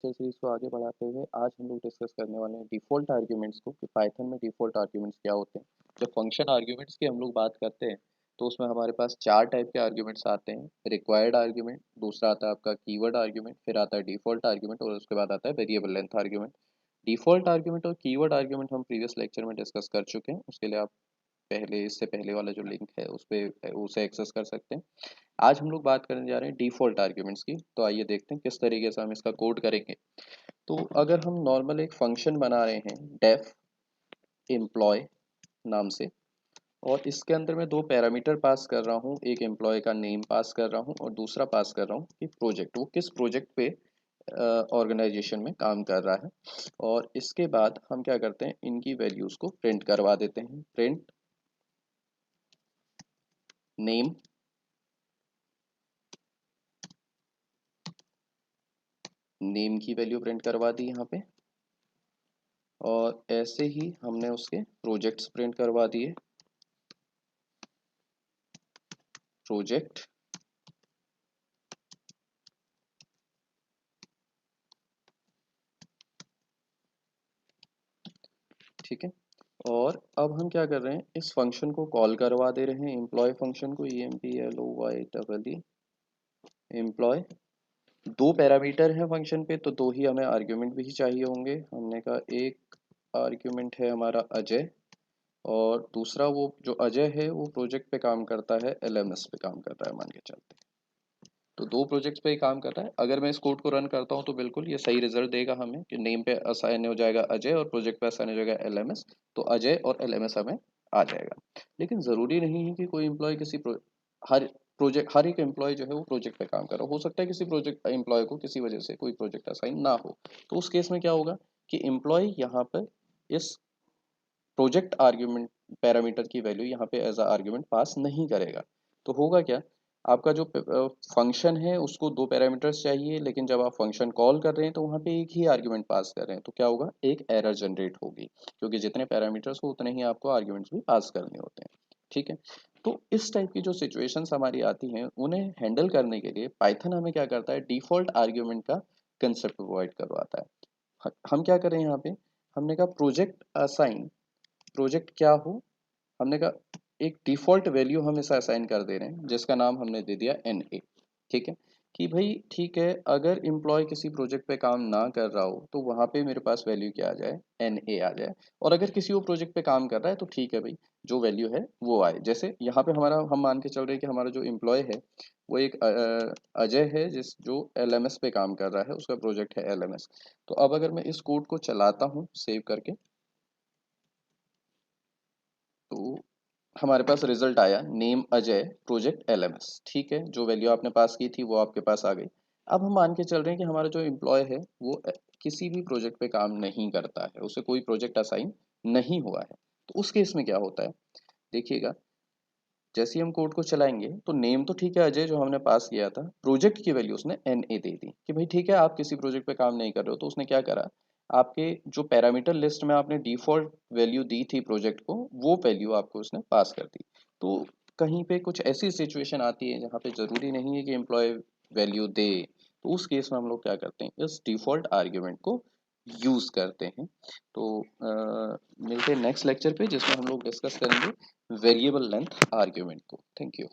Lecture series को आगे बढ़ाते हुए आज हम लोग डिस्कस करने वाले हैं डिफ़ॉल्ट आर्ग्यूमेंट्स को कि पाइथन में डिफ़ॉल्ट आर्ग्यूमेंट्स क्या होते हैं। जब फंक्शन आर्ग्यूमेंट्स की हम लोग बात करते हैं तो उसमें हमारे पास चार टाइप के आर्ग्यूमेंट्स आते हैं। रिक्वायर्ड आर्ग्यूमेंट, दूसरा आता है आपका कीवर्ड आर्ग्यूमेंट, फिर आता है डिफ़ॉल्ट आर्ग्यूमेंट और उसके बाद आता है variable length argument. Default argument और कीवर्ड आर्ग्यूमेंट हम प्रीवियस लेक्चर में डिस्कस कर चुके हैं। उसके लिए आप पहले इससे पहले वाला जो लिंक है उस पर उसे एक्सेस कर सकते हैं। आज हम लोग बात करने जा रहे हैं डिफ़ॉल्ट आर्ग्यूमेंट्स की। तो आइए देखते हैं किस तरीके से हम इसका कोड करेंगे। तो अगर हम नॉर्मल एक फंक्शन बना रहे हैं डेफ एम्प्लॉय नाम से, और इसके अंदर मैं दो पैरामीटर पास कर रहा हूँ, एक एम्प्लॉय का नेम पास कर रहा हूँ और दूसरा पास कर रहा हूँ कि प्रोजेक्ट, वो किस प्रोजेक्ट पे ऑर्गेनाइजेशन में काम कर रहा है। और इसके बाद हम क्या करते हैं, इनकी वैल्यूज़ को प्रिंट करवा देते हैं। प्रिंट नेम, नेम की वैल्यू प्रिंट करवा दी यहाँ पे, और ऐसे ही हमने उसके प्रोजेक्ट्स प्रिंट करवा दिए। प्रोजेक्ट, ठीक है। और अब हम क्या कर रहे हैं, इस फंक्शन को कॉल करवा दे रहे हैं, एम्प्लॉय फंक्शन को, EMPLOY एम्प्लॉय। दो पैरामीटर है फंक्शन पे तो दो ही हमें आर्ग्यूमेंट भी चाहिए होंगे। हमने कहा एक आर्ग्यूमेंट है हमारा अजय, और दूसरा वो जो अजय है वो प्रोजेक्ट पे काम करता है, LMS पे काम कर रहा है मान के चलते हैं। तो दो प्रोजेक्ट्स पे ही काम कर रहा है। अगर मैं इस कोड को रन करता हूँ तो बिल्कुल ये सही रिजल्ट देगा हमें कि नेम पे असाइन हो जाएगा अजय और प्रोजेक्ट पे असाइन हो जाएगा LMS। तो अजय और LMS हमें आ जाएगा। लेकिन ज़रूरी नहीं है कि कोई एम्प्लॉय हर प्रोजेक्ट, हर एक एम्प्लॉय जो है वो प्रोजेक्ट पे काम कर रहा हो सकता है किसी प्रोजेक्ट एम्प्लॉय को किसी वजह से कोई प्रोजेक्ट असाइन ना हो। तो उस केस में क्या होगा कि एम्प्लॉय यहाँ पर इस प्रोजेक्ट आर्ग्यूमेंट पैरामीटर की वैल्यू यहाँ पे एज अ आर्ग्यूमेंट पास नहीं करेगा। तो होगा क्या, आपका जो फंक्शन है उसको दो पैरामीटर्स चाहिए, लेकिन जब आप फंक्शन कॉल कर रहे हैं तो वहाँ पे एक ही आर्ग्यूमेंट पास कर रहे हैं, तो क्या होगा, एक एरर जनरेट होगी, क्योंकि जितने पैरामीटर्स हो उतने ही आपको आर्ग्यूमेंट्स भी पास करने होते हैं। ठीक है। तो इस टाइप की जो सिचुएशंस हमारी आती हैं उन्हें हैंडल करने के लिए पाइथन हमें क्या करता है, डिफॉल्ट आर्ग्यूमेंट का कंसेप्ट प्रोवाइड करवाता है। हम क्या करें यहाँ पे, हमने कहा प्रोजेक्ट असाइन, प्रोजेक्ट क्या हो, हमने कहा एक डिफॉल्ट वैल्यू हम इसे असाइन कर दे रहे हैं जिसका नाम हमने दे दिया NA। ठीक है, कि भाई ठीक है, अगर एम्प्लॉय किसी प्रोजेक्ट पे काम ना कर रहा हो तो वहाँ पे मेरे पास वैल्यू क्या आ जाए, NA आ जाए। और अगर किसी वो प्रोजेक्ट पे काम कर रहा है तो ठीक है भाई, जो वैल्यू है वो आए। जैसे यहाँ पे हमारा, हम मान के चल रहे हैं कि हमारा जो एम्प्लॉय है वो एक अजय है, जिस जो LMS पे काम कर रहा है, उसका प्रोजेक्ट है LMS। तो अब अगर मैं इस कोड को चलाता हूँ सेव करके, तो हमारे पास रिजल्ट आया नेम अजय प्रोजेक्ट LMS। ठीक है, जो वैल्यू आपने पास की थी वो आपके पास आ गई। अब हम मान के चल रहे हैं कि हमारा जो एम्प्लॉय है वो किसी भी प्रोजेक्ट पे काम नहीं करता है, उसे कोई प्रोजेक्ट असाइन नहीं हुआ है। तो उस केस में क्या होता है, देखिएगा, जैसे ही हम कोड को चलाएंगे तो नेम तो ठीक है अजय जो हमने पास किया था, प्रोजेक्ट की वैल्यू उसने NA दे दी कि भाई ठीक है आप किसी प्रोजेक्ट पे काम नहीं कर रहे हो। तो उसने क्या करा, आपके जो पैरामीटर लिस्ट में आपने डिफॉल्ट वैल्यू दी थी प्रोजेक्ट को, वो वैल्यू आपको उसने पास कर दी। तो कहीं पे कुछ ऐसी सिचुएशन आती है जहाँ पे ज़रूरी नहीं है कि एम्प्लॉय वैल्यू दे, तो उस केस में हम लोग क्या करते हैं, इस डिफॉल्ट आर्ग्यूमेंट को यूज़ करते हैं। तो मिलते हैं नेक्स्ट लेक्चर पे जिसमें हम लोग डिस्कस करेंगे वेरिएबल लेंथ आर्ग्यूमेंट को। Thank you.